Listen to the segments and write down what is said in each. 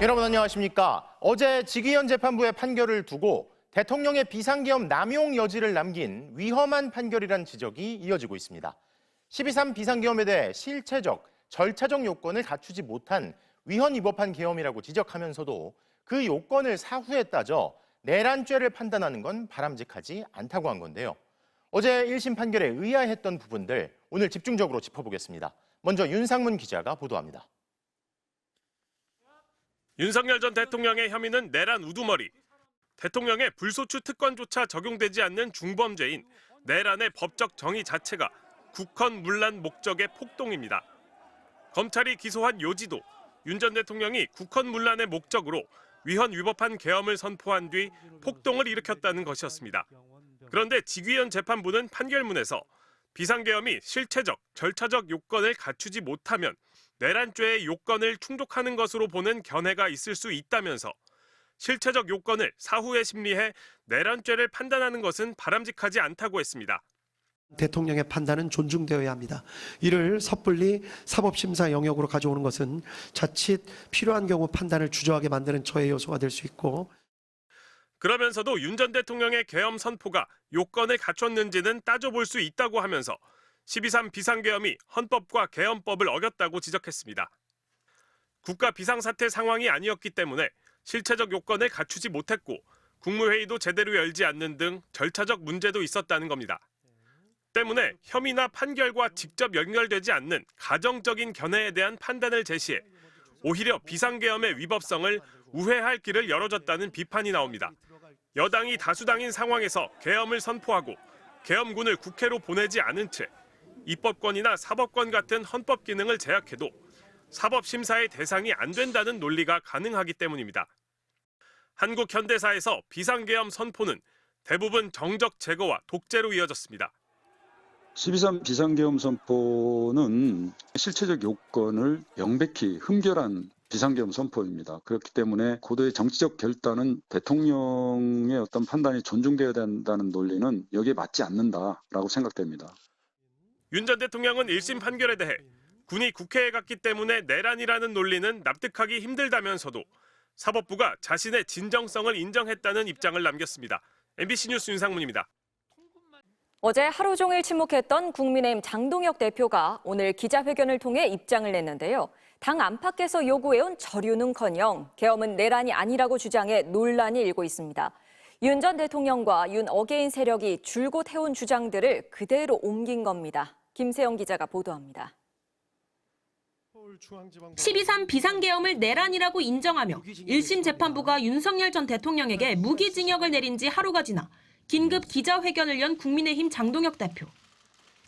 여러분 안녕하십니까? 어제 직위원 재판부의 판결을 두고 대통령의 비상계엄 남용 여지를 남긴 위험한 판결이란 지적이 이어지고 있습니다. 12.3 비상계엄에 대해 실체적, 절차적 요건을 갖추지 못한 위헌 위법한 계엄이라고 지적하면서도 그 요건을 사후에 따져 내란죄를 판단하는 건 바람직하지 않다고 한 건데요. 어제 1심 판결에 의아했던 부분들 오늘 집중적으로 짚어보겠습니다. 먼저 윤상문 기자가 보도합니다. 윤석열 전 대통령의 혐의는 내란 우두머리, 대통령의 불소추 특권조차 적용되지 않는 중범죄인 내란의 법적 정의 자체가 국헌 문란 목적의 폭동입니다. 검찰이 기소한 요지도 윤 전 대통령이 국헌 문란의 목적으로 위헌 위법한 계엄을 선포한 뒤 폭동을 일으켰다는 것이었습니다. 그런데 직위원 재판부는 판결문에서 비상계엄이 실체적, 절차적 요건을 갖추지 못하면 내란죄의 요건을 충족하는 것으로 보는 견해가 있을 수 있다면서 실체적 요건을 사후에 심리해 내란죄를 판단하는 것은 바람직하지 않다고 했습니다. 대통령의 판단은 존중되어야 합니다. 이를 섣불리 사법심사 영역으로 가져오는 것은 자칫 필요한 경우 판단을 주저하게 만드는 저해 요소가 될 수 있고, 그러면서도 윤 전 대통령의 계엄 선포가 요건을 갖췄는지는 따져볼 수 있다고 하면서 12.3 비상계엄이 헌법과 계엄법을 어겼다고 지적했습니다. 국가 비상사태 상황이 아니었기 때문에 실체적 요건을 갖추지 못했고 국무회의도 제대로 열지 않는 등 절차적 문제도 있었다는 겁니다. 때문에 혐의나 판결과 직접 연결되지 않는 가정적인 견해에 대한 판단을 제시해 오히려 비상계엄의 위법성을 우회할 길을 열어줬다는 비판이 나옵니다. 여당이 다수당인 상황에서 계엄을 선포하고 계엄군을 국회로 보내지 않은 채 입법권이나 사법권 같은 헌법 기능을 제약해도 사법심사의 대상이 안 된다는 논리가 가능하기 때문입니다. 한국 현대사에서 비상계엄 선포는 대부분 정적 제거와 독재로 이어졌습니다. 12.3 비상계엄 선포는 실체적 요건을 명백히 흠결한 비상계엄 선포입니다. 그렇기 때문에 고도의 정치적 결단은 대통령의 어떤 판단이 존중되어야 된다는 논리는 여기에 맞지 않는다라고 생각됩니다. 윤 전 대통령은 1심 판결에 대해 군이 국회에 갔기 때문에 내란이라는 논리는 납득하기 힘들다면서도 사법부가 자신의 진정성을 인정했다는 입장을 남겼습니다. MBC 뉴스 윤상문입니다. 어제 하루 종일 침묵했던 국민의힘 장동혁 대표가 오늘 기자회견을 통해 입장을 냈는데요. 당 안팎에서 요구해온 저류는커녕 계엄은 내란이 아니라고 주장해 논란이 일고 있습니다. 윤 전 대통령과 윤 어게인 세력이 줄곧 해온 주장들을 그대로 옮긴 겁니다. 김세영 기자가 보도합니다. 12.3 비상계엄을 내란이라고 인정하며 1심 재판부가 윤석열 전 대통령에게 무기징역을 내린 지 하루가 지나 긴급 기자회견을 연 국민의힘 장동혁 대표.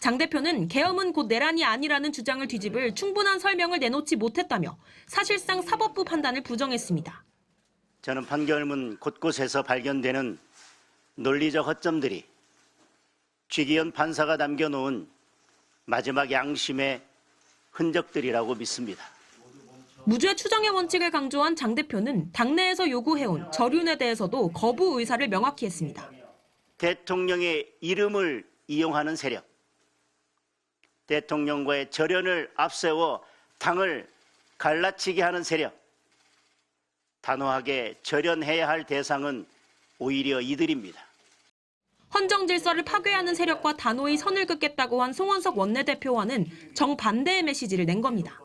장 대표는 계엄은 곧 내란이 아니라는 주장을 뒤집을 충분한 설명을 내놓지 못했다며 사실상 사법부 판단을 부정했습니다. 저는 판결문 곳곳에서 발견되는 논리적 허점들이 직위원 판사가 남겨놓은 마지막 양심의 흔적들이라고 믿습니다. 무죄 추정의 원칙을 강조한 장 대표는 당내에서 요구해온 저륜에 대해서도 거부 의사를 명확히 했습니다. 대통령의 이름을 이용하는 세력, 대통령과의 절연을 앞세워 당을 갈라치게 하는 세력, 단호하게 절연해야 할 대상은 오히려 이들입니다. 헌정 질서를 파괴하는 세력과 단호히 선을 긋겠다고 한 송원석 원내대표와는 정반대의 메시지를 낸 겁니다.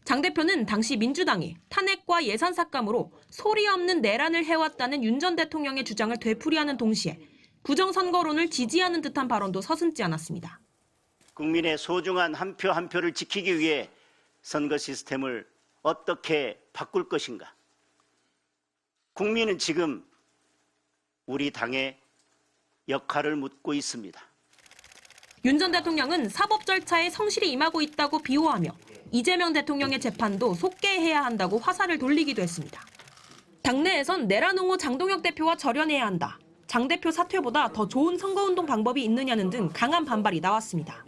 장 대표는 당시 민주당이 탄핵과 예산 삭감으로 소리 없는 내란을 해왔다는 윤 전 대통령의 주장을 되풀이하는 동시에 부정선거론을 지지하는 듯한 발언도 서슴지 않았습니다. 국민의 소중한 한 표 한 표를 지키기 위해 선거 시스템을 어떻게 바꿀 것인가? 국민은 지금 우리 당의 역할을 묻고 있습니다. 윤 전 대통령은 사법 절차에 성실히 임하고 있다고 비호하며 이재명 대통령의 재판도 속개해야 한다고 화살을 돌리기도 했습니다. 당내에선 내란 옹호 장동혁 대표와 절연해야 한다. 장 대표 사퇴보다 더 좋은 선거운동 방법이 있느냐는 등 강한 반발이 나왔습니다.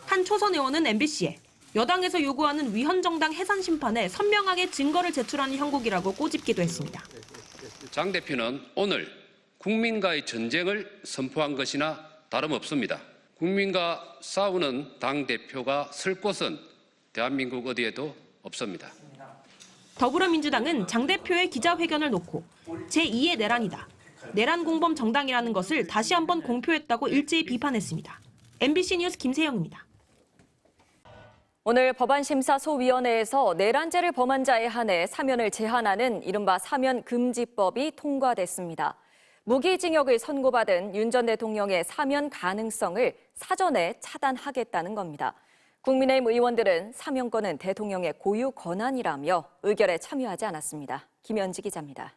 한 초선 의원은 MBC에 여당에서 요구하는 위헌정당 해산 심판에 선명하게 증거를 제출하는 형국이라고 꼬집기도 했습니다. 장 대표는 오늘 국민과의 전쟁을 선포한 것이나 다름없습니다. 국민과 싸우는 당 대표가 설 곳은 대한민국 어디에도 없습니다. 더불어민주당은 장 대표의 기자회견을 놓고 제2의 내란이다. 내란 공범 정당이라는 것을 다시 한번 공표했다고 일제히 비판했습니다. MBC 뉴스 김세영입니다. 오늘 법안심사소위원회에서 내란죄를 범한 자에 한해 사면을 제한하는 이른바 사면금지법이 통과됐습니다. 무기징역을 선고받은 윤 전 대통령의 사면 가능성을 사전에 차단하겠다는 겁니다. 국민의힘 의원들은 사면권은 대통령의 고유 권한이라며 의결에 참여하지 않았습니다. 김현지 기자입니다.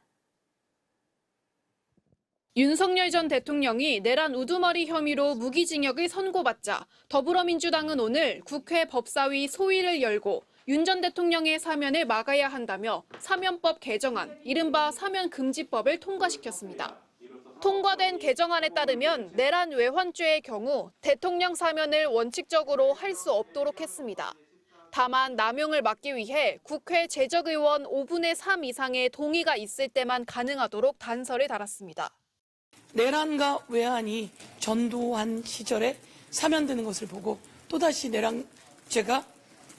윤석열 전 대통령이 내란 우두머리 혐의로 무기징역을 선고받자 더불어민주당은 오늘 국회 법사위 소위를 열고 윤 전 대통령의 사면을 막아야 한다며 사면법 개정안, 이른바 사면금지법을 통과시켰습니다. 통과된 개정안에 따르면 내란 외환죄의 경우 대통령 사면을 원칙적으로 할 수 없도록 했습니다. 다만 남용을 막기 위해 국회 재적의원 5분의 3 이상의 동의가 있을 때만 가능하도록 단서를 달았습니다. 내란과 외환이 전두환 시절에 사면되는 것을 보고 또다시 내란죄가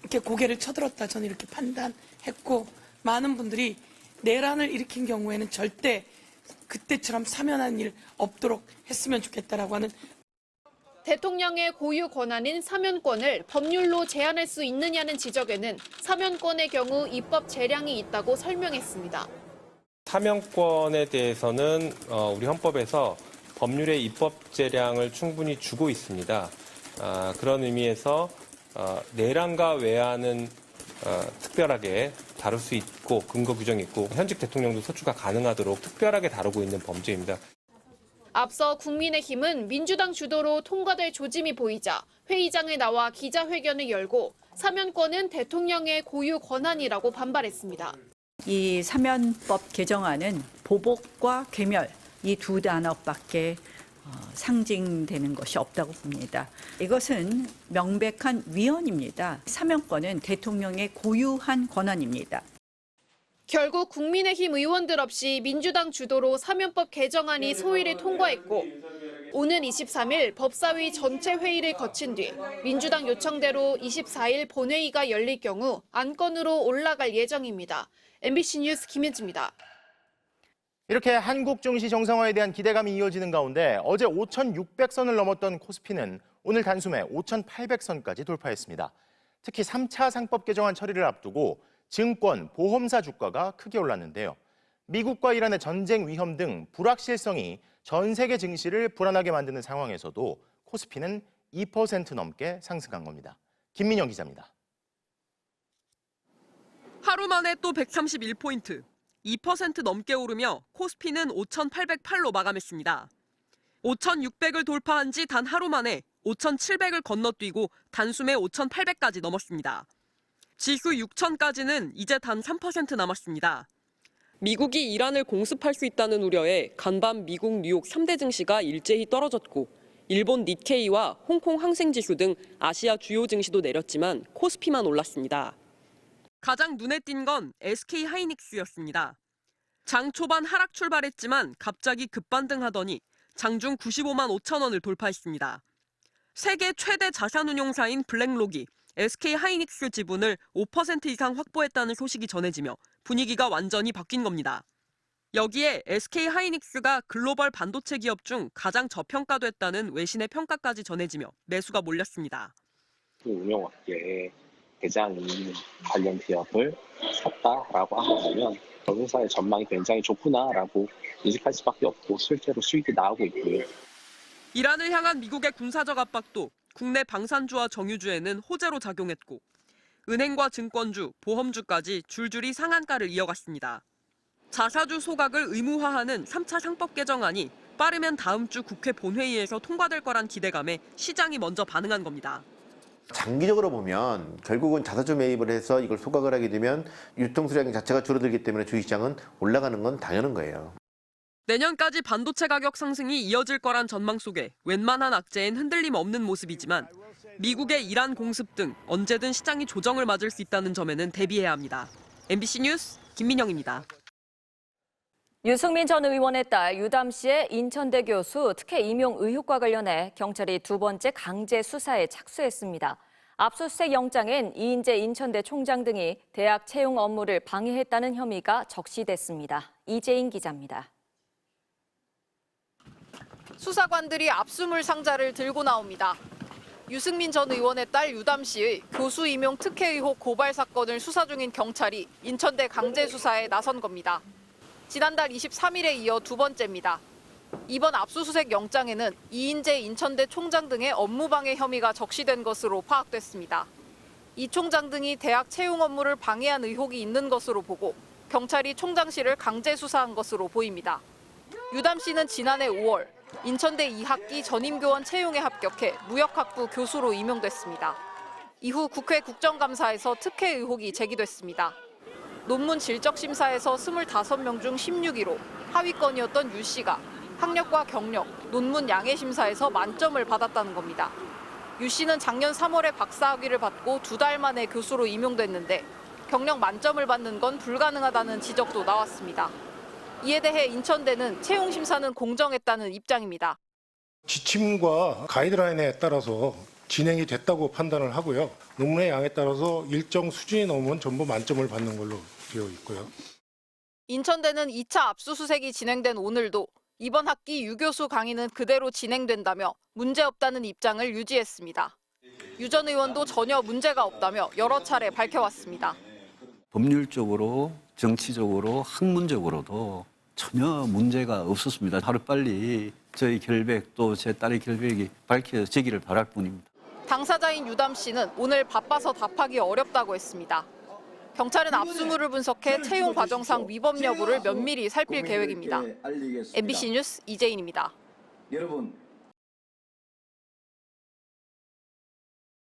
이렇게 고개를 쳐들었다, 저는 이렇게 판단했고, 많은 분들이 내란을 일으킨 경우에는 절대 그때처럼 사면한 일 없도록 했으면 좋겠다라고 하는. 대통령의 고유 권한인 사면권을 법률로 제한할 수 있느냐는 지적에는 사면권의 경우 입법 재량이 있다고 설명했습니다. 사면권에 대해서는 우리 헌법에서 법률의 입법 재량을 충분히 주고 있습니다. 그런 의미에서 내란과 외환은 특별하게 다룰 수 있고 근거 규정이 있고 현직 대통령도 소추가 가능하도록 특별하게 다루고 있는 범죄입니다. 앞서 국민의힘은 민주당 주도로 통과될 조짐이 보이자 회의장에 나와 기자회견을 열고 사면권은 대통령의 고유 권한이라고 반발했습니다. 이 사면법 개정안은 보복과 괴멸 이 두 단어밖에 상징되는 것이 없다고 봅니다. 이것은 명백한 위헌입니다. 사면권은 대통령의 고유한 권한입니다. 결국 국민의힘 의원들 없이 민주당 주도로 사면법 개정안이 소위를 통과했고, 오는 23일 법사위 전체 회의를 거친 뒤 민주당 요청대로 24일 본회의가 열릴 경우 안건으로 올라갈 예정입니다. MBC 뉴스 김현지입니다. 이렇게 한국 증시 정상화에 대한 기대감이 이어지는 가운데 어제 5,600선을 넘었던 코스피는 오늘 단숨에 5,800선까지 돌파했습니다. 특히 3차 상법 개정안 처리를 앞두고 증권, 보험사 주가가 크게 올랐는데요. 미국과 이란의 전쟁 위험 등 불확실성이 전 세계 증시를 불안하게 만드는 상황에서도 코스피는 2% 넘게 상승한 겁니다. 김민영 기자입니다. 하루 만에 또 131포인트, 2% 넘게 오르며 코스피는 5,808로 마감했습니다. 5,600을 돌파한 지 단 하루 만에 5,700을 건너뛰고 단숨에 5,800까지 넘었습니다. 지수 6,000까지는 이제 단 3% 남았습니다. 미국이 이란을 공습할 수 있다는 우려에 간밤 미국 뉴욕 3대 증시가 일제히 떨어졌고 일본 니케이와 홍콩 항생지수 등 아시아 주요 증시도 내렸지만 코스피만 올랐습니다. 가장 눈에 띈 건 SK 하이닉스였습니다. 장 초반 하락 출발했지만 갑자기 급반등하더니 장중 95만 5천 원을 돌파했습니다. 세계 최대 자산운용사인 블랙록이 SK 하이닉스 지분을 5% 이상 확보했다는 소식이 전해지며 분위기가 완전히 바뀐 겁니다. 여기에 SK 하이닉스가 글로벌 반도체 기업 중 가장 저평가됐다는 외신의 평가까지 전해지며 매수가 몰렸습니다. 운용업계에 대장이 관련 기업을 샀다라고 한다면 회사의 전망이 굉장히 좋구나라고 인식할 수밖에 없고 실제로 수익이 나오고 있고요. 이란을 향한 미국의 군사적 압박도 국내 방산주와 정유주에는 호재로 작용했고 은행과 증권주, 보험주까지 줄줄이 상한가를 이어갔습니다. 자사주 소각을 의무화하는 3차 상법 개정안이 빠르면 다음 주 국회 본회의에서 통과될 거란 기대감에 시장이 먼저 반응한 겁니다. 장기적으로 보면 결국은 자사주 매입을 해서 이걸 소각을 하게 되면 유통수량 자체가 줄어들기 때문에 주식시장은 올라가는 건 당연한 거예요. 내년까지 반도체 가격 상승이 이어질 거란 전망 속에 웬만한 악재엔 흔들림 없는 모습이지만 미국의 이란 공습 등 언제든 시장이 조정을 맞을 수 있다는 점에는 대비해야 합니다. MBC 뉴스 김민영입니다. 유승민 전 의원의 딸 유담 씨의 인천대 교수 특혜 임용 의혹과 관련해 경찰이 두 번째 강제 수사에 착수했습니다. 압수수색 영장엔 이인재 인천대 총장 등이 대학 채용 업무를 방해했다는 혐의가 적시됐습니다. 이재인 기자입니다. 수사관들이 압수물 상자를 들고 나옵니다. 유승민 전 의원의 딸 유담 씨의 교수 임용 특혜 의혹 고발 사건을 수사 중인 경찰이 인천대 강제 수사에 나선 겁니다. 지난달 23일에 이어 두 번째입니다. 이번 압수수색 영장에는 이인재 인천대 총장 등의 업무방해 혐의가 적시된 것으로 파악됐습니다. 이 총장 등이 대학 채용 업무를 방해한 의혹이 있는 것으로 보고 경찰이 총장실을 강제 수사한 것으로 보입니다. 유담 씨는 지난해 5월 인천대 2학기 전임교원 채용에 합격해 무역학부 교수로 임용됐습니다. 이후 국회 국정감사에서 특혜 의혹이 제기됐습니다. 논문 질적심사에서 25명 중 16위로 하위권이었던 유 씨가 학력과 경력, 논문 양해 심사에서 만점을 받았다는 겁니다. 유 씨는 작년 3월에 박사학위를 받고 2달 만에 교수로 임용됐는데 경력 만점을 받는 건 불가능하다는 지적도 나왔습니다. 이에 대해 인천대는 채용 심사는 공정했다는 입장입니다. 지침과 가이드라인에 따라서 진행이 됐다고 판단을 하고요. 논문의 양에 따라서 일정 수준이 넘으면 전부 만점을 받는 걸로 되어 있고요. 인천대는 2차 압수수색이 진행된 오늘도 이번 학기 유 교수 강의는 그대로 진행된다며 문제없다는 입장을 유지했습니다. 유 전 의원도 전혀 문제가 없다며 여러 차례 밝혀왔습니다. 법률적으로, 정치적으로, 학문적으로도 전혀 문제가 없었습니다. 하루빨리 저희 결백 또 제 딸의 결백이 밝혀지기를 바랄 뿐입니다. 당사자인 유담 씨는 오늘 바빠서 답하기 어렵다고 했습니다. 경찰은 압수물을 분석해 채용 과정상 위법 여부를 면밀히 살필 계획입니다. MBC 뉴스 이재인입니다. 여러분